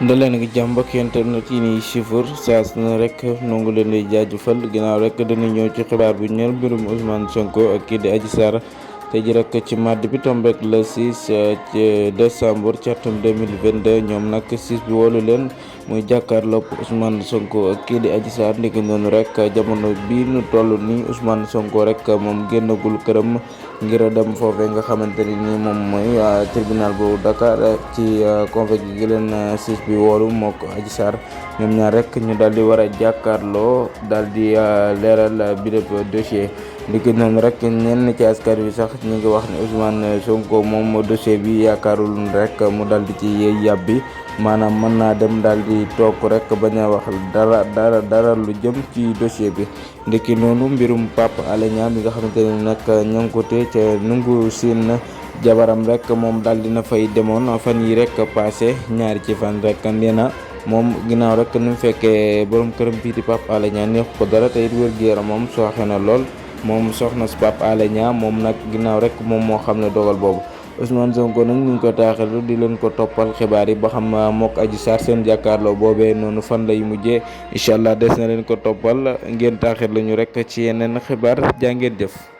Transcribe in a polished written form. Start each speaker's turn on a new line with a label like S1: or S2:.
S1: daleen ak jàmm ak internet yi ni chiffre saa su ne rek nongu leen di jaajëfal ginnaaw rek dana ñëw ci xibaar bu ñeel mbirum Ousmane Sonko ak kii di Adji Sarr tey ji rek ci mardi bi tombé le 6 ci décembre ci atum 2022 ñoom nag 6 bi wolu leen muy jàkkaarloog Ousmane Sonko ak kii di Adji Sarr ndiki noonu rek jamono bii nu toll nii Ousmane Sonko rek moom génnagul këram ngir dem foofee nga xamante ni moom mooy tribunal bu Dakar ci convoqué gi leen 6 bi woolu moo ko Adji Sarr ñoom ñaar rek ñu daal di war a jàkkaarloo daal di leeral bi lépp dossier ndiki noonu rek ñenn ci askan wi sax ñu ngi wax ne Ousmane Sonko moom dossier bi yaakaarul rek mu daal di ci yàbbi maanaam mën naa dem daal di toog rek bañ a wax dara lu jëm ci dossier bi ndiki noonu mbirum Pape Alé Niang bi nga xamante ne nag ña ngi ko téye ca nungu siin jabaram rek moom daal dina fay demoon fan yi rek passé ñaari ci fan rek nee na moom ginnaaw rek ni mu fekkee borom këram bii di Pape Alé Niang neex ko dara te it wér-gu-yaram moom sooxe na lool moom soxna si Pape Alé Niang moom nag ginnaaw rek moom moo xam ne dogal boobu Ousmane Sonko nag ñu ngi ko taaxelu di leen ko toppal xibaar yi ba xam mook Adji Sarr seen jàkkaarloo boobee noonu fan lay mujjee incha allah des na leen ko toppal ngeen taaxel lañu rek ci yeneen xibaar jaa ngeen jëf.